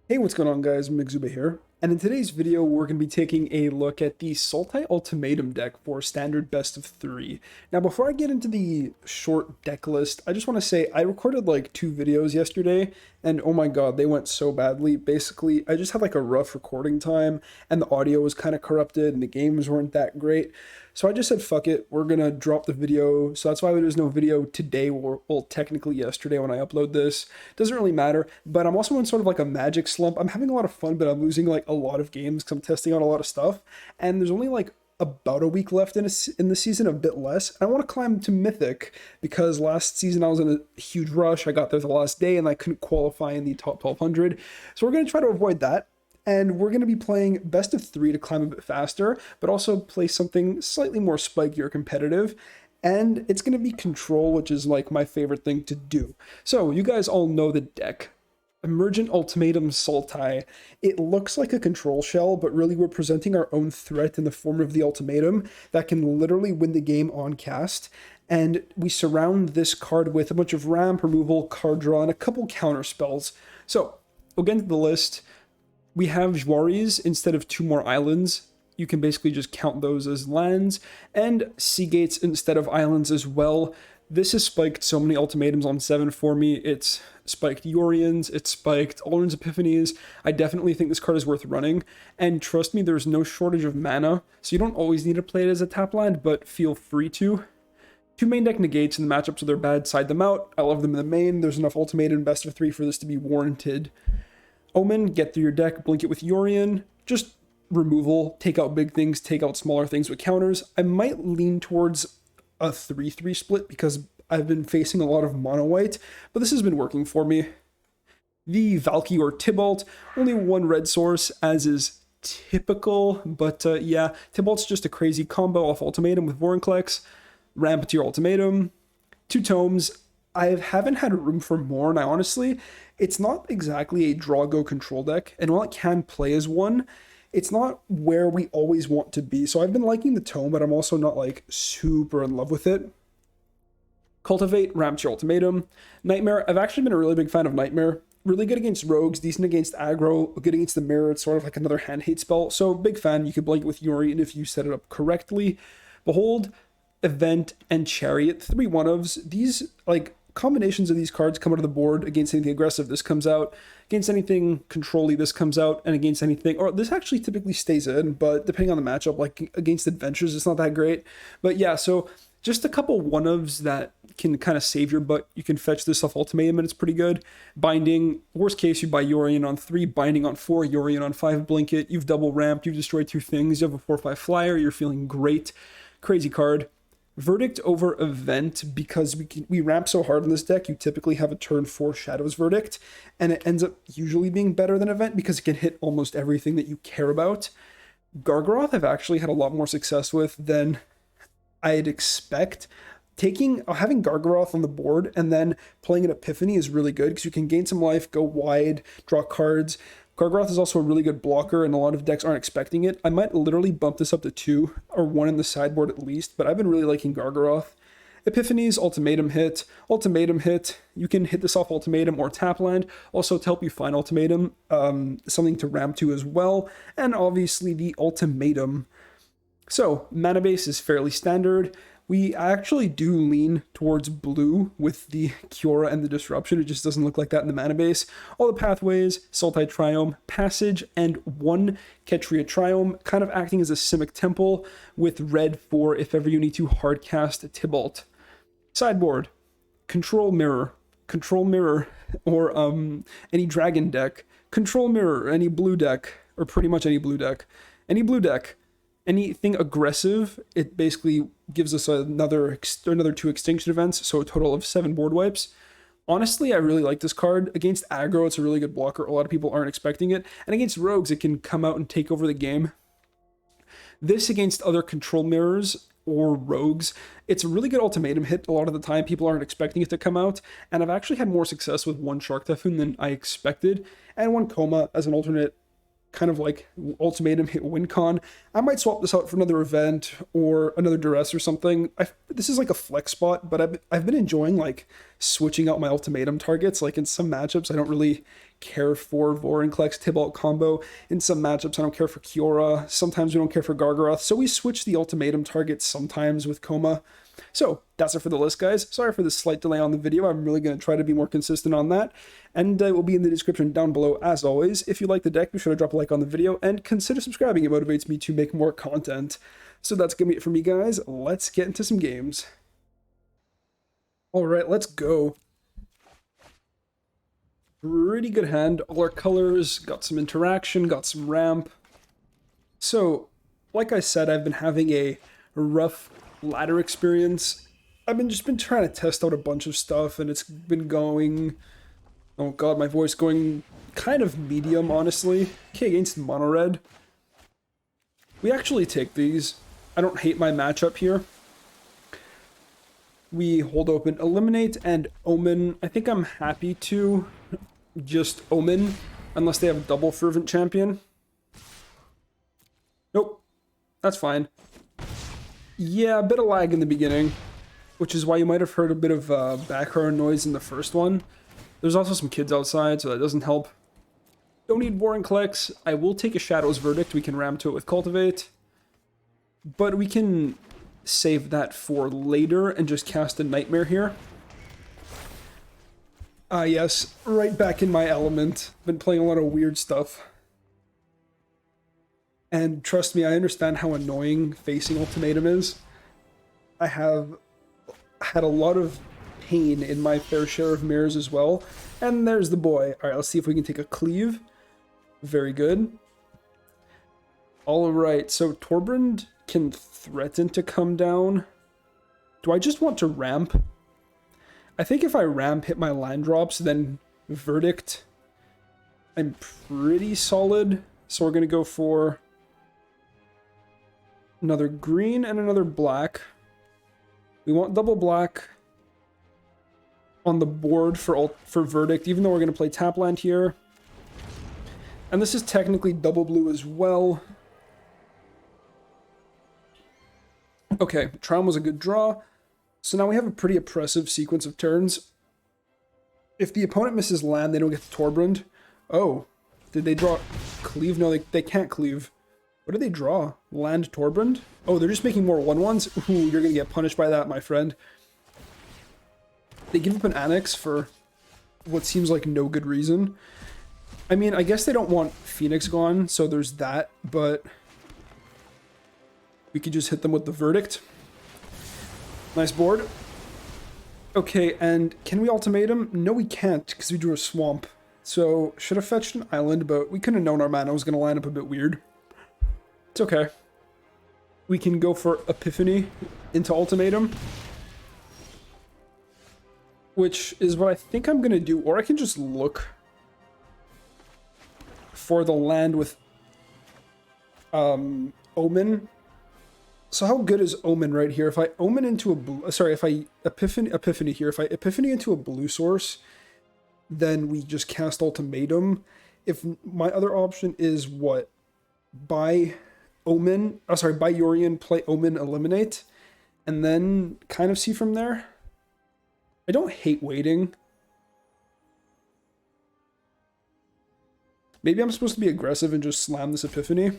Hey, what's going on, guys? Mixuba here, and in today's video, we're going to be taking a look at the Sultai Ultimatum deck for standard best of 3. Now, before I get into the short deck list, I just want to say I recorded like 2 videos yesterday, and oh my god, they went so badly. Basically, I just had like a rough recording time, and the audio was kind of corrupted, and the games weren't that great. So I just said, fuck it, we're gonna drop the video. So that's why there's no video today, or well, technically yesterday when I upload this. Doesn't really matter, but I'm also in sort of like a magic slump. I'm having a lot of fun, but I'm losing like a lot of games because I'm testing out a lot of stuff. And there's only like about a week left in the season, a bit less. I want to climb to Mythic because last season I was in a huge rush. I got there the last day and I couldn't qualify in the top 1200. So we're going to try to avoid that. And we're going to be playing best of 3 to climb a bit faster, but also play something slightly more spikier competitive. And it's going to be control, which is like my favorite thing to do. So you guys all know the deck. Emergent Ultimatum Sultai. It looks like a control shell, but really we're presenting our own threat in the form of the ultimatum that can literally win the game on cast. And we surround this card with a bunch of ramp removal, card draw, and a couple counter spells. So we'll get into the list. We have Jwaris instead of 2 more islands. You can basically just count those as lands, and Sea Gates instead of islands as well. This has spiked so many ultimatums on 7 for me. It's spiked Yorians, it's spiked Alrund's Epiphanies. I definitely think this card is worth running, and trust me, there's no shortage of mana, so you don't always need to play it as a tap land, but feel free to. 2 main deck negates in the matchup, so they're bad, side them out. I love them in the main. There's enough ultimatum best of 3 for this to be warranted. Omen, get through your deck, blink it with Yorion, just removal, take out big things, take out smaller things with counters. I might lean towards a 3-3 split because I've been facing a lot of mono white, but this has been working for me. The Valky or Tybalt, only 1 red source, as is typical, but yeah, Tybalt's just a crazy combo off ultimatum with Vorinclex, ramp to your ultimatum, 2 tomes. I haven't had room for more, and I honestly, it's not exactly a draw-go control deck, and while it can play as one, it's not where we always want to be. So I've been liking the tome, but I'm also not like super in love with it. Cultivate, ramp to your ultimatum. Nightmare, I've actually been a really big fan of Nightmare. Really good against rogues, decent against aggro, good against the mirror. It's sort of like another hand hate spell. So big fan. You could blink it with Yuri, and if you set it up correctly. Behold, Event, and Chariot, 3 one-ofs. These like combinations of these cards come out of the board. Against anything aggressive, this comes out. Against anything control-y, this comes out. And against anything, or this actually typically stays in, but depending on the matchup, like against adventures, it's not that great. But yeah, so just a couple one-ofs that can kind of save your butt. You can fetch this off ultimatum and it's pretty good. Binding, worst case, you buy Yorion on 3, Binding on 4, Yorion on 5, blink it. You've double ramped, you've destroyed 2 things, you have a 4-5 flyer, you're feeling great. Crazy card. Verdict over Event, because we ramp so hard in this deck, you typically have a turn 4 Shadows Verdict, and it ends up usually being better than Event because it can hit almost everything that you care about. Gargaroth I've actually had a lot more success with than I'd expect. Having Gargaroth on the board and then playing an Epiphany is really good because you can gain some life, go wide, draw cards. Gargaroth is also a really good blocker, and a lot of decks aren't expecting it. I might literally bump this up to 2, or 1 in the sideboard at least, but I've been really liking Gargaroth. Epiphanies, ultimatum hit. Ultimatum hit. You can hit this off ultimatum or tap land. Also to help you find ultimatum, something to ramp to as well. And obviously the ultimatum. So, mana base is fairly standard. We actually do lean towards blue with the Kiora and the Disruption. It just doesn't look like that in the mana base. All the pathways, Sultai Triome, Passage, and 1 Ketria Triome, kind of acting as a Simic Temple with red for if ever you need to hardcast Tybalt. Sideboard, Control Mirror, or any Dragon deck, Control Mirror, any blue deck, or pretty much any blue deck. Any blue deck. Anything aggressive, it basically gives us another 2 extinction events, so a total of 7 board wipes. Honestly, I really like this card. Against aggro, it's a really good blocker. A lot of people aren't expecting it. And against rogues, it can come out and take over the game. This against other control mirrors or rogues, it's a really good ultimatum hit. A lot of the time, people aren't expecting it to come out. And I've actually had more success with 1 Shark Typhoon than I expected. And 1 Coma as an alternate kind of like ultimatum hit win con. I might swap this out for another event or another duress or something. This is like a flex spot, but I've been enjoying like switching out my ultimatum targets. Like in some matchups, I don't really care for Vorinclex Tibalt combo. In some matchups, I don't care for Kiora. Sometimes we don't care for Gargaroth. So we switch the ultimatum targets sometimes with Koma. So that's it for the list, guys. Sorry for the slight delay on the video. I'm really going to try to be more consistent on that. And it will be in the description down below as always. If you like the deck, be sure to drop a like on the video and consider subscribing. It motivates me to make more content. So that's going to be it for me, guys. Let's get into some games. All right, let's go. Pretty good hand. All our colors, got some interaction, got some ramp. So, like I said, I've been having a rough ladder experience. I've just been trying to test out a bunch of stuff, and it's been going... Oh god, my voice going kind of medium, honestly. Okay, against mono red. We actually take these. I don't hate my matchup here. We hold open Eliminate and Omen. I think I'm happy to just Omen, unless they have a double Fervent Champion. Nope, that's fine. Yeah, a bit of lag in the beginning, which is why you might have heard a bit of background noise in the first one. There's also some kids outside, so that doesn't help. Don't need Vorinclex. I will take a Shadow's Verdict. We can ram to it with Cultivate. But we can save that for later and just cast a Nightmare here. Yes, right back in my element. Been playing a lot of weird stuff. And trust me, I understand how annoying facing Ultimatum is. I have had a lot of pain in my fair share of mirrors as well. And there's the boy. Alright, let's see if we can take a cleave. Very good. Alright, so Torbrand can threaten to come down. Do I just want to ramp? I think if I ramp, hit my land drops, then Verdict, I'm pretty solid. So we're going to go for another green and another black. We want double black on the board for Verdict, even though we're going to play tap land here. And this is technically double blue as well. Okay, Tron was a good draw. So now we have a pretty oppressive sequence of turns. If the opponent misses land, they don't get the Torbrand. Oh, did they draw cleave? No, they can't cleave. What did they draw? Land Torbrand? Oh, they're just making more 1/1s? Ooh, you're going to get punished by that, my friend. They give up an Annex for what seems like no good reason. I mean, I guess they don't want Phoenix gone, so there's that, but we could just hit them with the Verdict. Nice board. Okay, and can we Ultimatum? No, we can't, because we drew a Swamp. So, should have fetched an island, but we couldn't have known our mana was going to line up a bit weird. It's okay. We can go for Epiphany into Ultimatum, which is what I think I'm going to do, or I can just look for the land with Omen. So how good is Omen right here? If I Omen into a blue, sorry, if I Epiphany here, if I Epiphany into a blue source, then we just cast Ultimatum. If my other option is what? Buy Omen, oh sorry, buy Yorion, play Omen, eliminate, and then kind of see from there. I don't hate waiting. Maybe I'm supposed to be aggressive and just slam this Epiphany.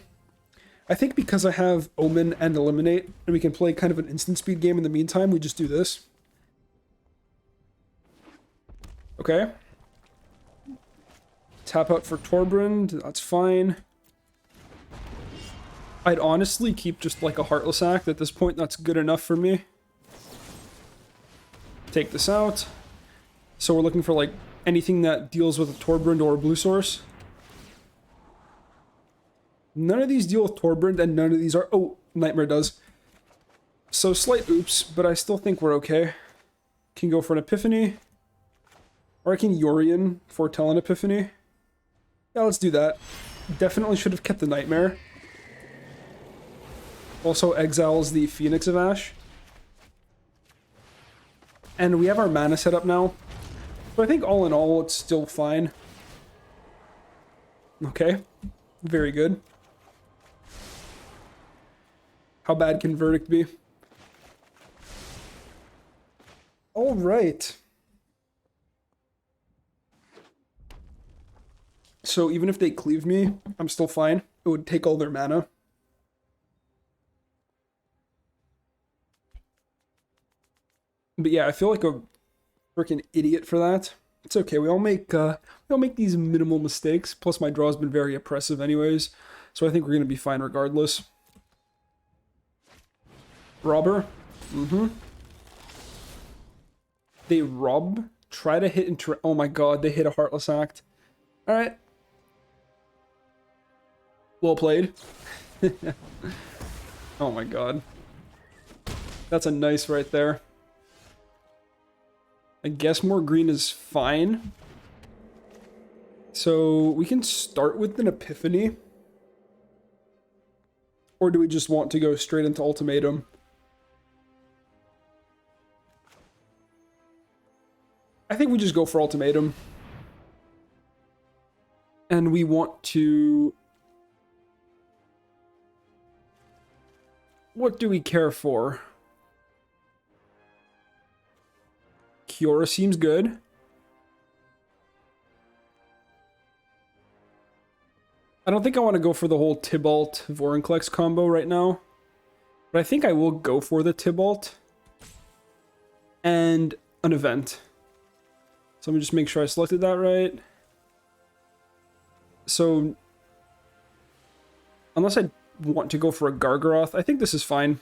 I think because I have Omen and Eliminate, and we can play kind of an instant speed game in the meantime, we just do this. Okay. Tap out for Torbrand, that's fine. I'd honestly keep just like a Heartless Act. At this point, that's good enough for me. Take this out. So we're looking for like anything that deals with a Torbrand or a blue source. None of these deal with Torbrand, and none of these are... Oh, Nightmare does. So, slight oops, but I still think we're okay. Can go for an Epiphany. Or I can Yorion foretell an Epiphany. Yeah, let's do that. Definitely should have kept the Nightmare. Also exiles the Phoenix of Ash. And we have our mana set up now. But I think all in all, it's still fine. Okay. Very good. How bad can Verdict be? All right. So even if they cleave me, I'm still fine. It would take all their mana. But yeah, I feel like a freaking idiot for that. It's okay. We all make these minimal mistakes. Plus, my draw's been very oppressive, anyways. So I think we're gonna be fine regardless. Robber. They rob. Try to hit into. Oh my god! They hit a Heartless Act. All right. Well played. Oh my god. That's a nice right there. I guess more green is fine. So we can start with an Epiphany. Or do we just want to go straight into Ultimatum? I think we just go for Ultimatum. And we want to... What do we care for? Kiora seems good. I don't think I want to go for the whole Tibalt Vorinclex combo right now. But I think I will go for the Tibalt. And an event. So let me just make sure I selected that right. So, unless I want to go for a Gargaroth, I think this is fine.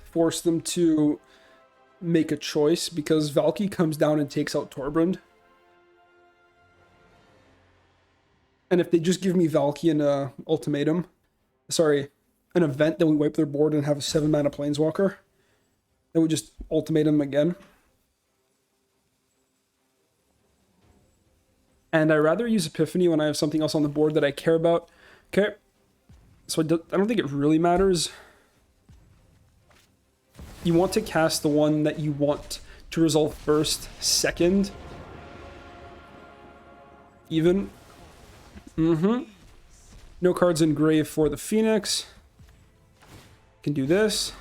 Force them to make a choice, because Valky comes down and takes out Torbrand. And if they just give me Valky and an Ultimatum, sorry, an event, then we wipe their board and have a 7-mana Planeswalker, then we just Ultimatum again. And I'd rather use Epiphany when I have something else on the board that I care about. Okay. So I don't think it really matters. You want to cast the one that you want to resolve first, second. Even. No cards in grave for the Phoenix. Can do this.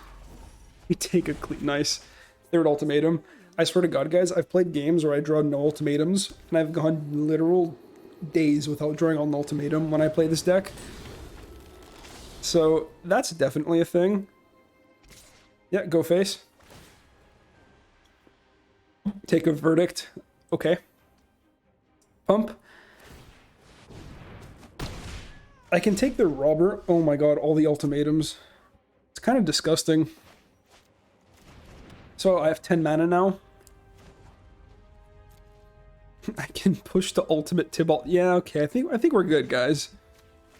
We take a nice third Ultimatum. I swear to God, guys, I've played games where I draw no ultimatums, and I've gone literal days without drawing an ultimatum when I play this deck. So that's definitely a thing. Yeah, go face. Take a verdict. Okay. Pump. I can take the robber. Oh my god, all the ultimatums. It's kind of disgusting. So I have 10 mana now. I can push the ultimate Tibalt. Yeah, okay. I think we're good, guys.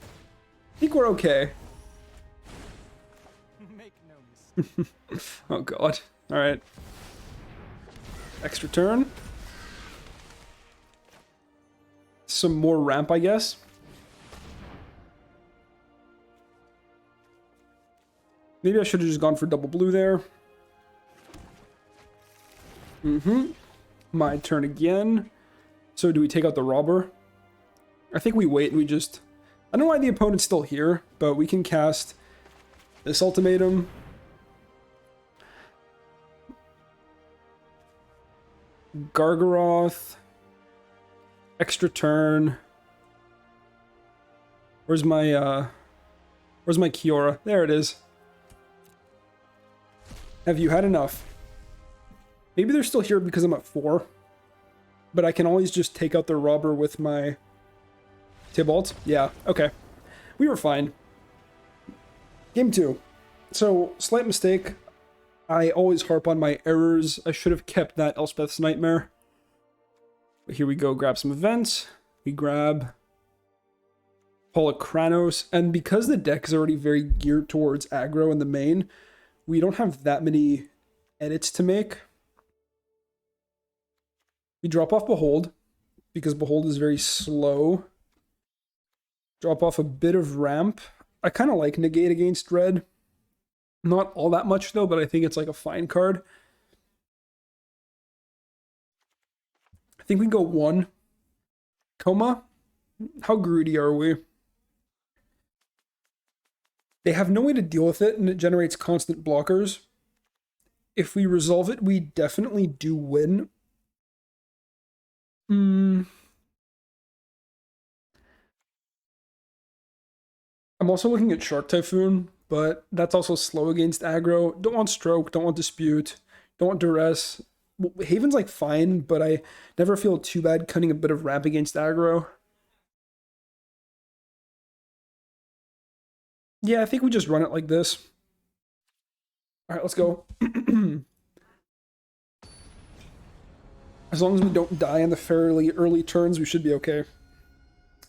I think we're okay. Make no mistake. Oh god. All right. Extra turn. Some more ramp, I guess. Maybe I should have just gone for double blue there. My turn again. So do we take out the robber? I think we wait and we just... I don't know why the opponent's still here, but we can cast this ultimatum. Gargaroth. Extra turn. Where's my Kiora? There it is. Have you had enough? Maybe they're still here because I'm at 4. But I can always just take out the robber with my Tibalt. Yeah, okay. We were fine. Game 2. So, slight mistake. I always harp on my errors. I should have kept that Elspeth's Nightmare. But here we go, grab some events. We grab Holocranos. And because the deck is already very geared towards aggro in the main, we don't have that many edits to make. We drop off Behold, because Behold is very slow. Drop off a bit of Ramp. I kind of like Negate against Red. Not all that much, though, but I think it's like a fine card. I think we go 1. Coma? How greedy are we? They have no way to deal with it, and it generates constant blockers. If we resolve it, we definitely do win. I'm also looking at Shark Typhoon, but that's also slow against aggro. Don't want Stroke, don't want Dispute, don't want Duress. Well, Haven's like fine, but I never feel too bad cutting a bit of ramp against aggro. Yeah, I think we just run it like this. All right, let's go. As long as we don't die in the fairly early turns, we should be okay.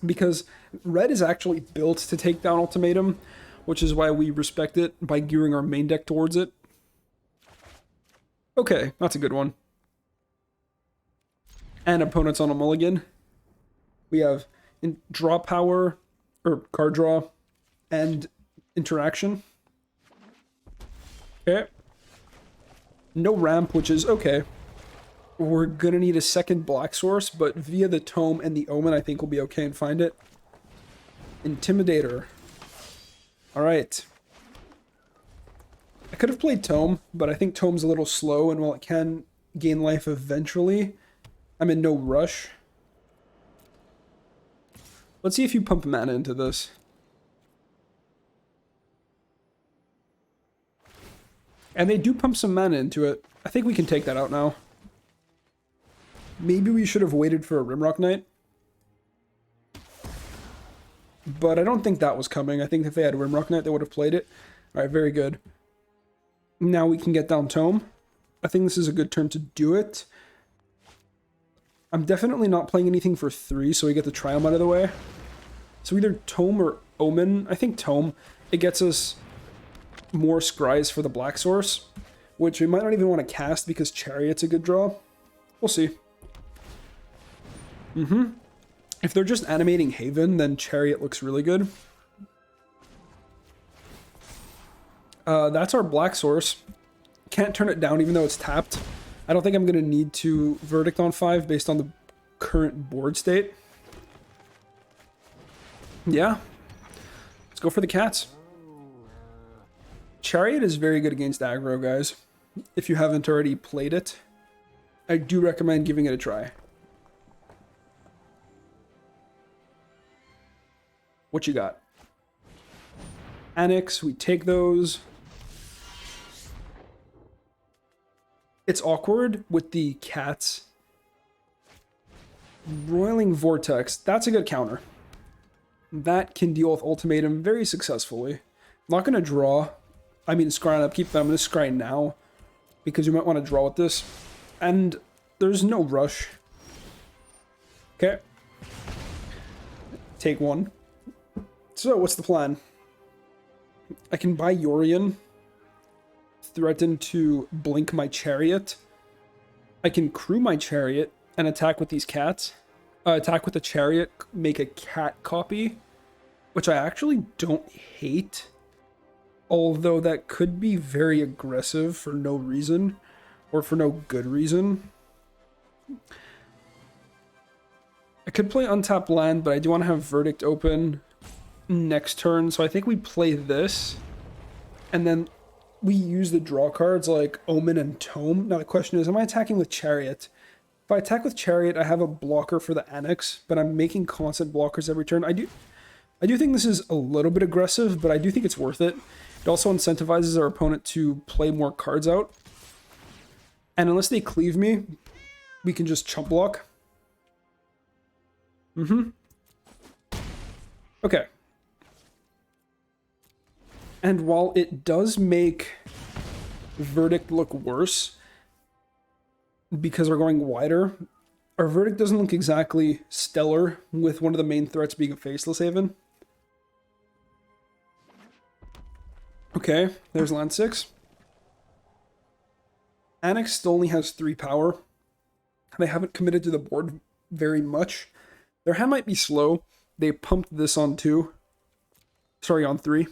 Because red is actually built to take down Ultimatum, which is why we respect it by gearing our main deck towards it. Okay, that's a good one. And opponents on a mulligan. We have draw power, or card draw, and interaction. Okay. No ramp, which is okay. We're gonna need a second black source, but via the Tome and the Omen, I think we'll be okay and find it. Intimidator. Alright. I could have played Tome, but I think Tome's a little slow, and while it can gain life eventually, I'm in no rush. Let's see if you pump mana into this. And they do pump some mana into it. I think we can take that out now. Maybe we should have waited for a Rimrock Knight. But I don't think that was coming. I think if they had Rimrock Knight, they would have played it. Alright, very good. Now we can get down Tome. I think this is a good turn to do it. I'm definitely not playing anything for 3, so we get the Triumph out of the way. So either Tome or Omen. I think Tome. It gets us more scries for the black source, which we might not even want to cast because Chariot's a good draw. We'll see. If they're just animating Haven, then Chariot looks really good. That's our black source. Can't turn it down even though it's tapped. I don't think I'm going to need to Verdict on 5 based on the current board state. Yeah. Let's go for the cats. Chariot is very good against aggro, guys. If you haven't already played it, I do recommend giving it a try. What you got? Annex, we take those. It's awkward with the cats. Roiling Vortex, that's a good counter. That can deal with Ultimatum very successfully. I'm not going to draw. I mean, scry on upkeep, but I'm going to scry now. Because you might want to draw with this. And there's no rush. Okay. Take one. So, what's the plan? I can buy Yorion. Threaten to blink my Chariot. I can crew my Chariot and attack with these cats. Attack with the Chariot, make a cat copy. Which I actually don't hate. Although that could be very aggressive for no reason. Or for no good reason. I could play Untapped Land, but I do want to have Verdict open next turn, so I think we play this, and then we use the draw cards like Omen and Tome. Now the question is, am I attacking with Chariot? If I attack with Chariot, I have a blocker for the Annex, but I'm making constant blockers every turn. I do think this is a little bit aggressive, but I do think it's worth it. It also incentivizes our opponent to play more cards out. And unless they cleave me, we can just chump block. Okay. And while it does make Verdict look worse, because we're going wider, our Verdict doesn't look exactly stellar with one of the main threats being a Faceless Haven. Okay, there's land 6. Annex still only has 3 power. They haven't committed to the board very much. Their hand might be slow. They pumped this on 2. Sorry, on 3.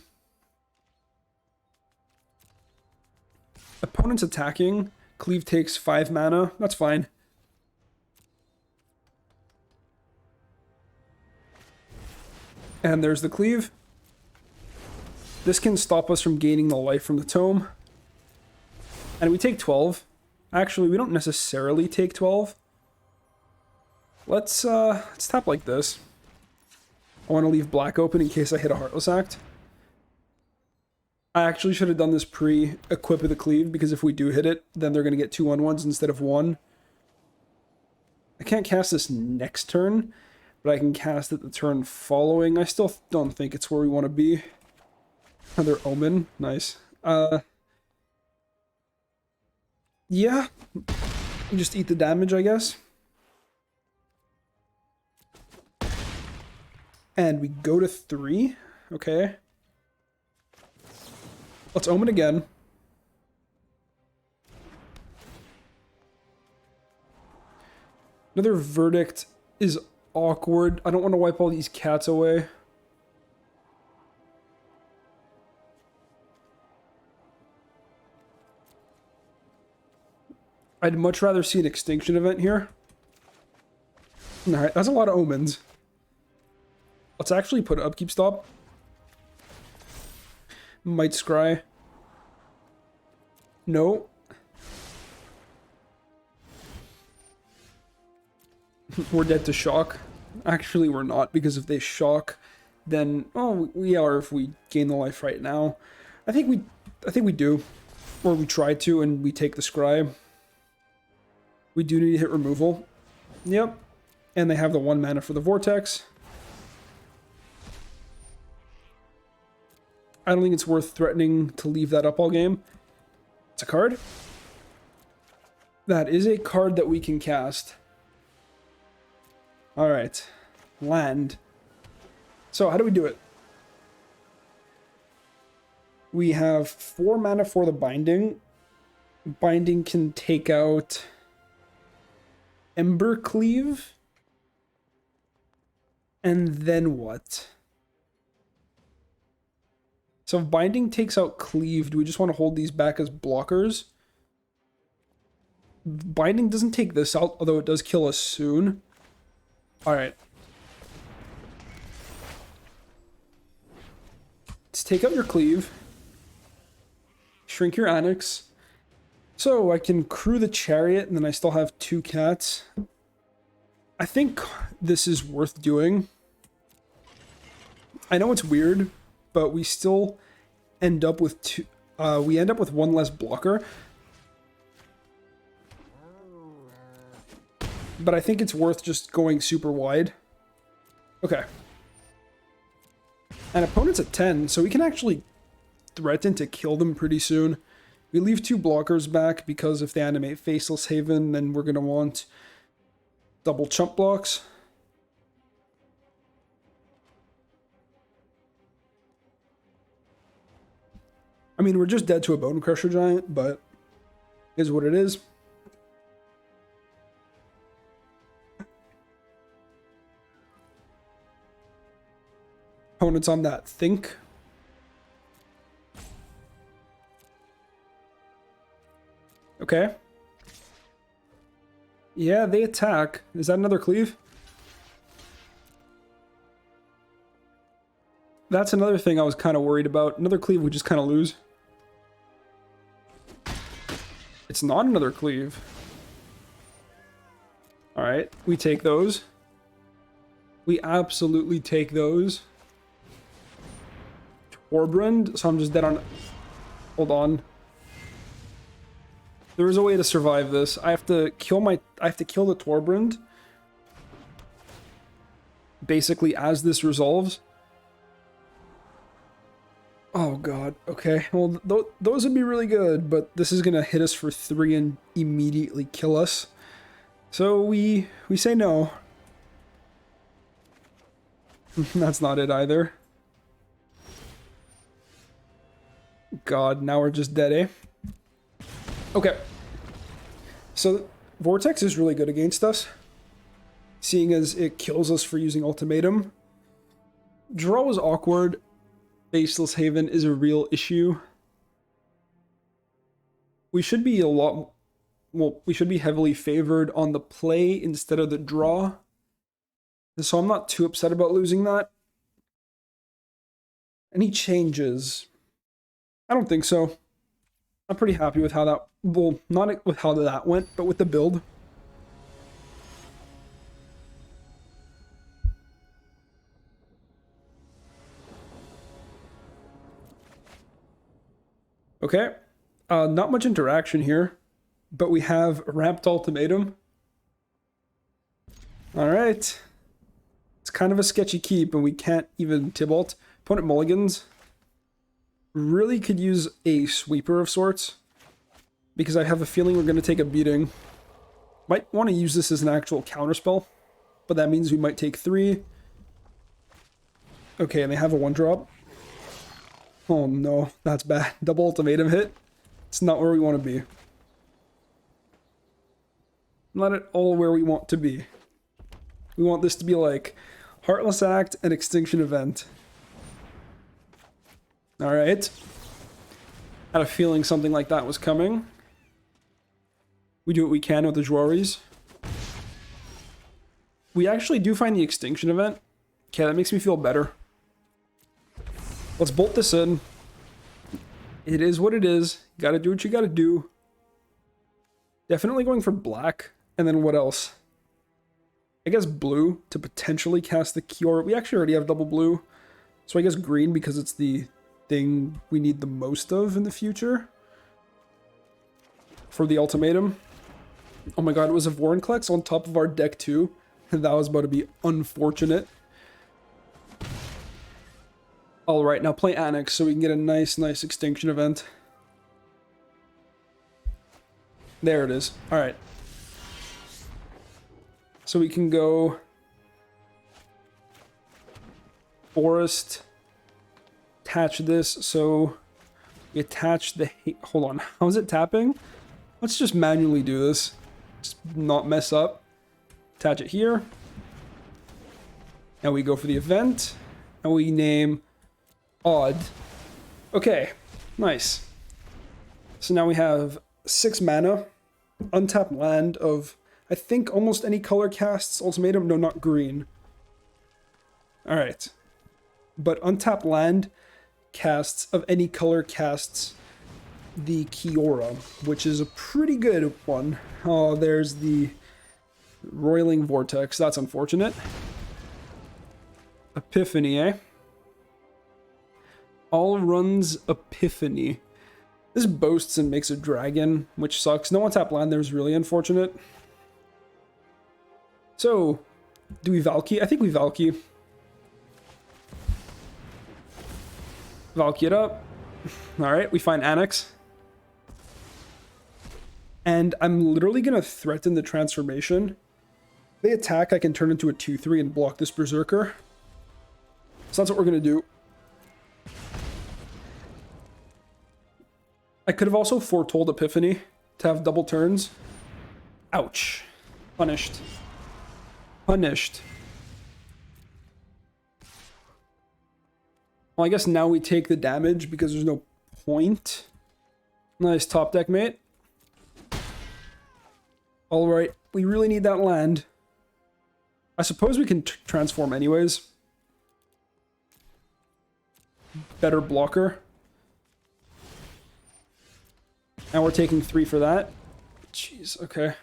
Opponent's attacking. Cleave takes 5 mana. That's fine. And there's the cleave. This can stop us from gaining the life from the Tome. And we take 12. Actually, we don't necessarily take 12. Let's tap like this. I want to leave black open in case I hit a Heartless Act. I actually should have done this pre-equip of the cleave, because if we do hit it, then they're going to get 2 on ones instead of 1. I can't cast this next turn, but I can cast it the turn following. I still don't think it's where we want to be. Another Omen. Nice. Yeah. You just eat the damage, I guess. And we go to 3. Okay. Let's Omen again. Another Verdict is awkward. I don't want to wipe all these cats away. I'd much rather see an Extinction event here. Alright, that's a lot of Omens. Let's actually put Upkeep Stop. Might Scry. No. We're dead to Shock. Actually, we're not, because if they Shock, then... Oh, we are if we gain the life right now. I think we do. Or we try to, and we take the Scry. We do need to hit removal. Yep. And they have the 1 mana for the Vortex. I don't think it's worth threatening to leave that up all game. It's a card. That is a card that we can cast. Alright. Land. So, how do we do it? We have 4 mana for the Binding. Binding can take out Ember Cleave. And then what? So if Binding takes out Cleave, do we just want to hold these back as blockers? Binding doesn't take this out, although it does kill us soon. Alright. Let's take out your Cleave. Shrink your Annex. So I can crew the Chariot, and then I still have 2 cats. I think this is worth doing. I know it's weird, but we still end up with 2. We end up with 1 less blocker. But I think it's worth just going super wide. Okay. And opponent's at 10, so we can actually threaten to kill them pretty soon. We leave 2 blockers back because if they animate Faceless Haven, then we're going to want double chump blocks. I mean, we're just dead to a Bone Crusher Giant, but is what it is. Opponent's on that Think. Okay. Yeah, they attack. Is that another Cleave? That's another thing I was kind of worried about. Another Cleave we just kind of lose. It's not another Cleave. Alright, we take those. We absolutely take those. Torbrand, so I'm just dead on... Hold on. There is a way to survive this. I have to kill the Torbrand. Basically, as this resolves. Oh god, okay. Well, those would be really good, but this is gonna hit us for 3 and immediately kill us. So we say no. That's not it either. God, now we're just dead, eh? Okay. So, Vortex is really good against us, seeing as it kills us for using Ultimatum. Draw is awkward. Faceless Haven is a real issue. We should be we should be heavily favored on the play instead of the draw. So I'm not too upset about losing that. Any changes? I don't think so. I'm pretty happy with how that... Well, not with how that went, but with the build. Okay. Not much interaction here, but we have Ramped Ultimatum. Alright. It's kind of a sketchy keep, and we can't even Tibalt. Opponent mulligans. Really could use a sweeper of sorts, because I have a feeling we're going to take a beating. Might want to use this as an actual counterspell, but that means we might take 3. Okay, and they have a 1-drop. Oh no, that's bad. Double ultimatum hit. It's not where we want to be. Not at all where we want to be. We want this to be like Heartless Act and Extinction Event. Alright. Had a feeling something like that was coming. We do what we can with the Juaris. We actually do find the Extinction Event. Okay, that makes me feel better. Let's bolt this in. It is what it is. Gotta do what you gotta do. Definitely going for black. And then what else? I guess blue to potentially cast the Cure. We actually already have double blue. So I guess green because it's the thing we need the most of in the future. For the ultimatum. Oh my god, it was a Vorinclex on top of our deck too. And that was about to be unfortunate. Alright, now play Annex so we can get a nice Extinction Event. There it is. Alright. So we can go Forest, attach this, so we attach the, hold on, how is it tapping? Let's just manually do this, just not mess up. Attach it here, and we go for the event, and we name Odd. Okay, nice. So now we have 6 mana, untapped land of, I think, almost any color casts ultimatum. No, not green. Alright. But untapped land casts of any color casts the Kiora, which is a pretty good one. Oh, there's the Roiling Vortex. That's unfortunate. Epiphany, eh? All runs Epiphany. This boasts and makes a dragon, which sucks. No untapped land there is really unfortunate. So, do we Valky? I think we Valky. Valky it up. Alright, we find Annex. And I'm literally going to threaten the transformation. If they attack, I can turn into a 2-3 and block this Berserker. So that's what we're going to do. I could have also foretold Epiphany to have double turns. Ouch. Punished. Punished. Well, I guess now we take the damage because there's no point. Nice top deck, mate. Alright, we really need that land. I suppose we can transform anyways. Better blocker. And we're taking 3 for that. Jeez, okay.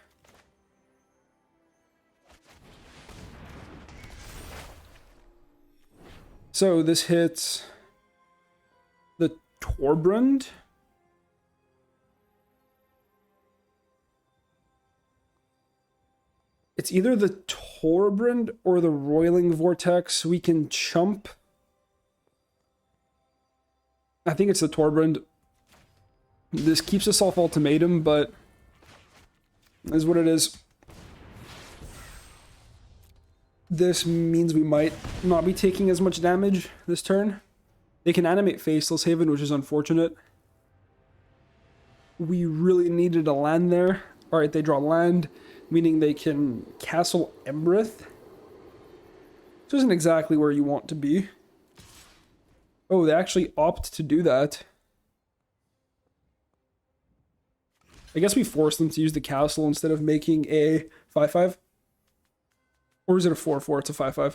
So this hits the Torbrand. It's either the Torbrand or the Roiling Vortex. We can chump. I think it's the Torbrand. This keeps us off ultimatum, but is what it is. This means we might not be taking as much damage this turn. They can animate Faceless Haven, which is unfortunate. We really needed a land there. Alright, they draw land, meaning they can Castle Embereth. This isn't exactly where you want to be. Oh, they actually opt to do that. I guess we forced them to use the castle instead of making a 5-5. Or is it a 4-4? It's a 5-5.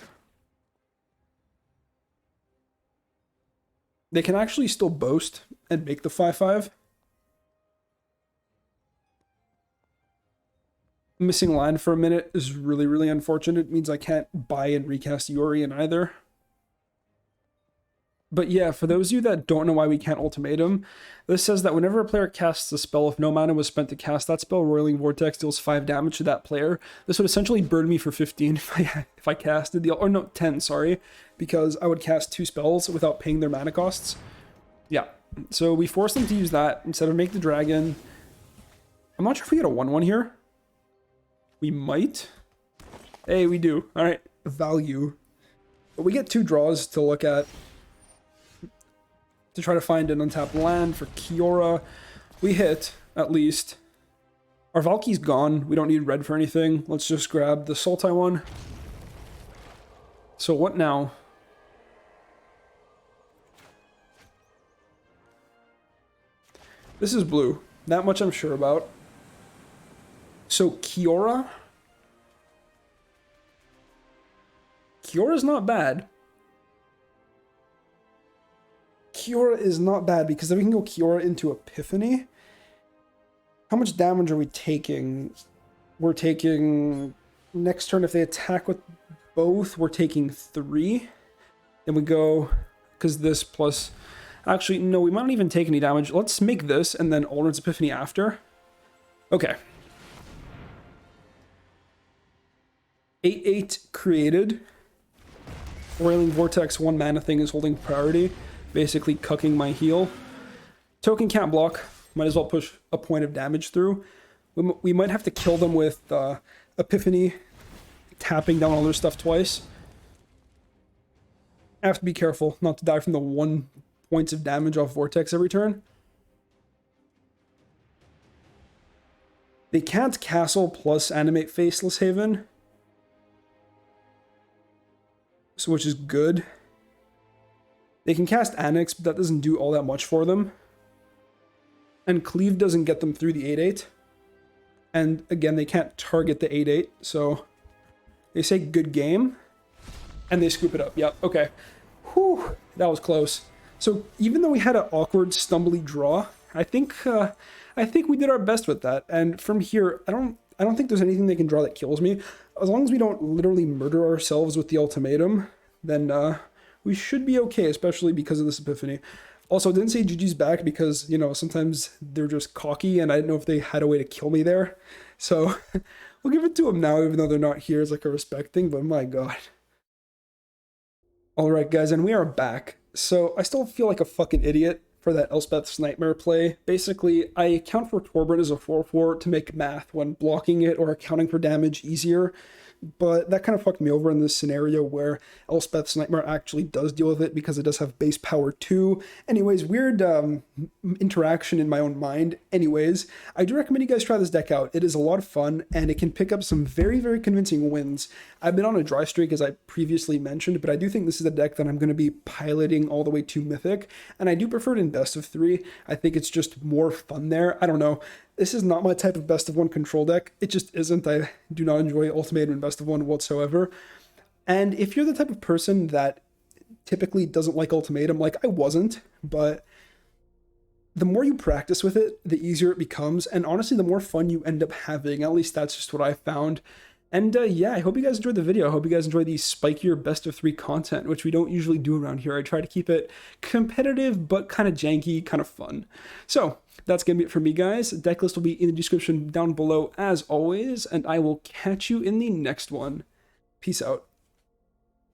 They can actually still boast and make the 5-5. Missing land for a minute is really, really unfortunate. It means I can't buy and recast Yorion either. But yeah, for those of you that don't know why we can't ultimatum, this says that whenever a player casts a spell, if no mana was spent to cast that spell, Roiling Vortex deals 5 damage to that player. This would essentially burn me for 15 if I casted the, or no, 10, sorry, because I would cast 2 spells without paying their mana costs. Yeah, so we force them to use that instead of make the dragon. I'm not sure if we get a 1/1 here. We might. Hey, we do. All right, value. But we get 2 draws to look at, to try to find an untapped land for Kiora. We hit, at least. Our Valky's gone. We don't need red for anything. Let's just grab the Sultai one. So what now? This is blue. That much I'm sure about. So Kiora? Kiora's not bad. Kiora is not bad because then we can go Kiora into Epiphany. How much damage are we taking? We're taking... Next turn, if they attack with both, we're taking 3. Then we go... Because this plus... Actually, no, we might not even take any damage. Let's make this and then Aldrin's Epiphany after. Okay. 8/8 created. Roiling Vortex 1 mana thing is holding priority. Basically cucking my heal. Token can't block. Might as well push a point of damage through. We might have to kill them with Epiphany, tapping down all their stuff twice. I have to be careful not to die from the 1 points of damage off Vortex every turn. They can't castle plus animate Faceless Haven, so which is good. They can cast Annex, but that doesn't do all that much for them. And Cleave doesn't get them through the 8/8. And again, they can't target the 8/8, so they say good game, and they scoop it up. Yep, okay. Whew, that was close. So even though we had an awkward, stumbly draw, I think we did our best with that. And from here, I don't think there's anything they can draw that kills me. As long as we don't literally murder ourselves with the ultimatum, then we should be okay, especially because of this Epiphany. Also, I didn't say GG's back because, you know, sometimes they're just cocky and I didn't know if they had a way to kill me there. So we'll give it to them now, even though they're not here as like a respect thing, but my god. Alright guys, and we are back. So I still feel like a fucking idiot for that Elspeth's Nightmare play. Basically, I account for Torbran as a 4/4 to make math when blocking it or accounting for damage easier. But that kind of fucked me over in this scenario where Elspeth's Nightmare actually does deal with it because it does have base power 2. Anyways, weird interaction in my own mind. Anyways, I do recommend you guys try this deck out. It is a lot of fun and it can pick up some very, very convincing wins. I've been on a dry streak as I previously mentioned, but I do think this is a deck that I'm going to be piloting all the way to Mythic. And I do prefer it in best of 3. I think it's just more fun there. I don't know. This is not my type of best of 1 control deck. It just isn't. I do not enjoy Ultimatum in best of 1 whatsoever. And if you're the type of person that typically doesn't like Ultimatum, like I wasn't, but the more you practice with it, the easier it becomes. And honestly, the more fun you end up having. At least that's just what I found. And yeah, I hope you guys enjoyed the video. I hope you guys enjoy the spikier best of 3 content, which we don't usually do around here. I try to keep it competitive, but kind of janky, kind of fun. So that's going to be it for me, guys. Deck list will be in the description down below as always, and I will catch you in the next one. Peace out.